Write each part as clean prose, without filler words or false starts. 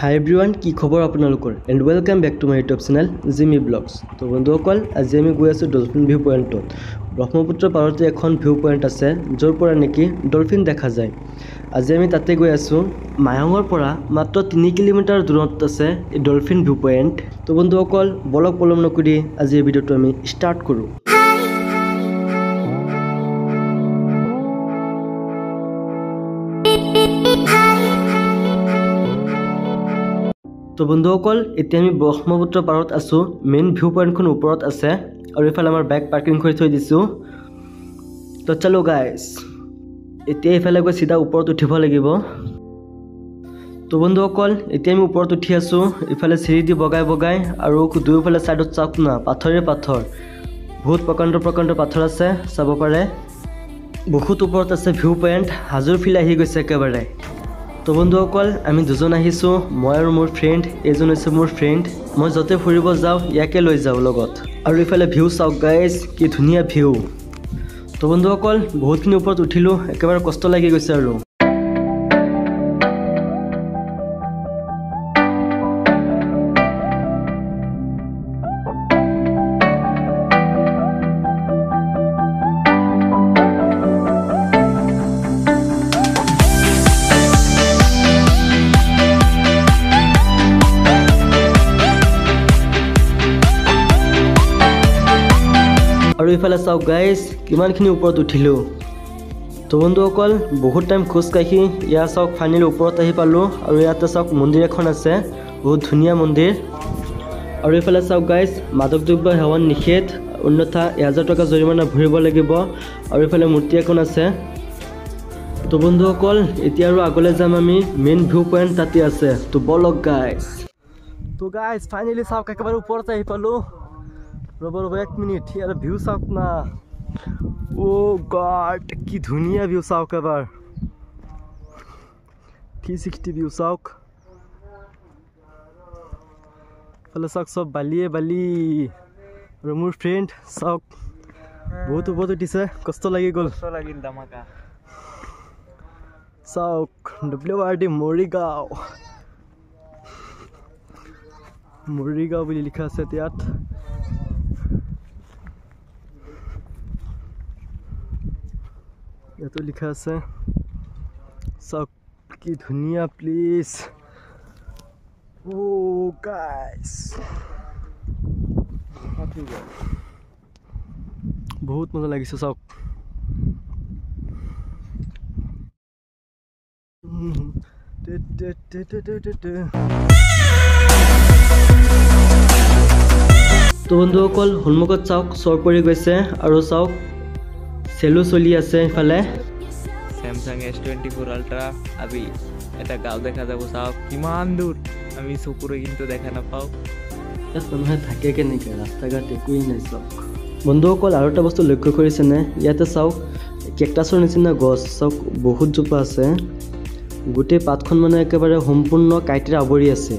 Hi everyone, কি খবৰ আপোনালোকৰ and welcome back to my YouTube channel Jimmy Vlogs। তো বন্ধুসকল আজি আমি গৈ আছো ডলফিন ভিউ পইণ্টত। ব্ৰহ্মপুত্ৰ পাৰতে এখন ভিউ পইণ্ট আছে য'ৰ পৰা নেকি ডলফিন দেখা যায়। আজি আমি তাতে গৈ আছো। মায়ঙৰ পৰা মাত্ৰ 3 কিলোমিটাৰ দূৰত আছে এই ডলফিন ভিউ পইণ্ট। তো বন্ধুসকল বলক পলম নকৰি আজি এই ভিডিঅ'টো আমি ষ্টাৰ্ট কৰোঁ। তো বন্ধুসকল এতিয়া আমি ব্ৰহ্মপুত্ৰ পাৰত আছো। মেইন ভিউ পইণ্টখন ওপৰত আছে আৰু ইফালে আমাৰ বাইক পাৰ্কিং কৰি থৈ দিছো। তো চলো গাইজ, এতিয়া ইফালে গৈ চিধা ওপৰত উঠিব লাগিব। তো বন্ধুসকল এতিয়া আমি ওপৰত উঠি আছো। ইফালে চিৰি দি বগাই বগাই আৰু দুয়োফালে চাইডত চাওক না, পাথৰে পাথৰ, বহুত প্ৰকাণ্ড পাথৰ আছে, চাব পাৰে। বহুত ওপৰত আছে ভিউ পইণ্ট, হাজোৰ ফিল আহি গৈছে একেবাৰে। তো বন্ধুসকল আমি দুজন আহিছোঁ, মই আৰু মোৰ ফ্ৰেণ্ড। এইজন হৈছে মোৰ ফ্ৰেণ্ড। মই য'তে ফুৰিব যাওঁ ইয়াকে লৈ যাওঁ লগত। আৰু ইফালে ভিউ চাওক গাইজ, কি ধুনীয়া ভিউ। তো বন্ধুসকল বহুতখিনি ওপৰত উঠিলোঁ, একেবাৰে কষ্ট লাগি গৈছে আৰু। আৰু ইফালে চাওক গাইজ কিমানখিনি ওপৰত উঠিলোঁ। তো বন্ধুসকল বহুত টাইম খোজ কাঢ়ি ইয়াৰ চাওক ফাইনেলি ওপৰত আহি পালোঁ। আৰু ইয়াতে চাওক মন্দিৰ এখন আছে, বহুত ধুনীয়া মন্দিৰ। আৰু ইফালে চাওক গাইজ মাদক দ্ৰব্য সেৱন নিষেধ, অন্যথা 1000 টকা জৰিমনা ভৰিব লাগিব। আৰু ইফালে মূৰ্তি এখন আছে। তো বন্ধুসকল এতিয়া আৰু আগলৈ যাম আমি, মেইন ভিউ পইণ্ট তাতে আছে। তো বলক গাইজ। তো গাইজ ফাইনেলি চাওক একেবাৰে ওপৰত আহি পালোঁ। ৰ'ব 1 মিনিট, ইয়াৰ ভিউ চাওক না। অ' গড কি ধুনীয়া ভিউ চাওক এবাৰ, 360 ভিউ চাওক। ফালে চাওক চব বালিয়ে বালি। আৰু মোৰ ফ্ৰেণ্ড চাওক বহুত ওপৰত উঠিছে, কষ্ট লাগি গ'ল। চাওক WRD মৰিগাঁও বুলি লিখা আছে ইয়াত। ইয়াতো লিখা আছে, চাওক কি ধুনীয়া প্লেচ। অ' গাইজ বহুত মজা লাগিছে চাওক। তো বন্ধুসকল সন্মুখত চাওক চৰ পৰি গৈছে আৰু চাওক চেলো চলি আছে। ইফালে স্যামসাং S24 আল্ট্ৰা। আমি এটা গাঁও দেখা যাব, চাওক কিমান দূৰ, আমি চকুৰে কিন্তু দেখা নাপাওঁ। ইয়াত মানুহে থাকে কেনেকৈ, ৰাস্তা ঘাট একোৱেই নাই চাওক। বন্ধুসকল আৰু এটা বস্তু লক্ষ্য কৰিছেনে, ইয়াতে চাওক কেকটাছৰ নিচিনা গছ চাওক বহুত জোপা আছে। গোটেই পাতখন মানে একেবাৰে সম্পূৰ্ণ কাঁইটেৰে আৱৰি আছে।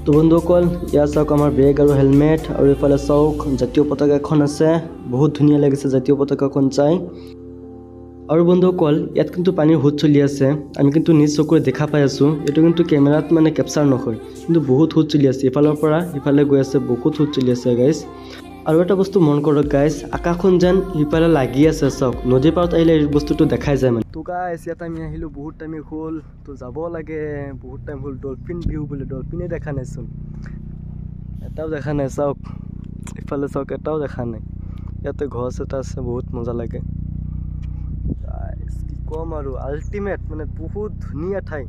তো বন্ধুসকল ইয়াত চাওক আমাৰ বেগ আৰু হেলমেট। আৰু এইফালে চাওক জাতীয় পতাকা এখন আছে, বহুত ধুনীয়া লাগিছে জাতীয় পতাকাখন চাই। আৰু বন্ধুসকল ইয়াত কিন্তু পানীৰ সোঁত চলি আছে, আমি কিন্তু নিজ চকুৰে দেখা পাই আছোঁ। এইটো কিন্তু কেমেৰাত মানে কেপচাৰ নহয়, কিন্তু বহুত সোঁত চলি আছে। ইফালৰ পৰা ইফালে গৈ আছে, বহুত সোঁত চলি আছে গাইজ। আৰু এটা বস্তু মন কৰক গাইজ, আকাশখন যেন সিফালে লাগি আছে চাওক। নদীৰ পাৰত আহিলে এই বস্তুটো দেখাই যায় মানে। তো গাইজ ইয়াত আমি আহিলোঁ, বহুত টাইম হ'ল, তো যাব লাগে, বহুত টাইম হ'ল। ডলফিন ভিউ বোলে, ডলফিনে দেখা নাইচোন, এটাও দেখা নাই চাওক। ইফালে চাওক এটাও দেখা নাই। ইয়াতে গছ এটা আছে, বহুত মজা লাগে গাইজ, কি ক'ম আৰু। আল্টিমেট মানে বহুত ধুনীয়া ঠাই।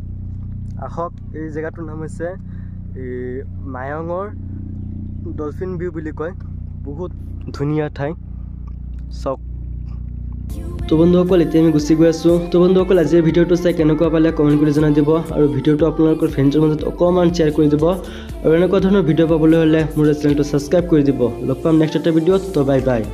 আহক, এই জেগাটোৰ নাম হৈছে মায়ঙৰ ডলফিন ভিউ বুলি কয়। বহুত ধুনীয়া ঠাই চাওক। তো বন্ধুসকল এতিয়া আমি গুচি গৈ আছোঁ। তো বন্ধুসকল আজিৰ ভিডিঅ'টো চাই কেনেকুৱা পালে কমেণ্ট কৰি জনাই দিব আৰু ভিডিঅ'টো আপোনালোকৰ ফ্ৰেণ্ডছৰ মাজত অকণমান শ্বেয়াৰ কৰি দিব আৰু এনেকুৱা ধৰণৰ ভিডিঅ' পাবলৈ হ'লে মোৰ চেনেলটো ছাবস্ক্ৰাইব কৰি দিব। লগ পাম নেক্সট এটা ভিডিঅ'ত। তো বাই বাই।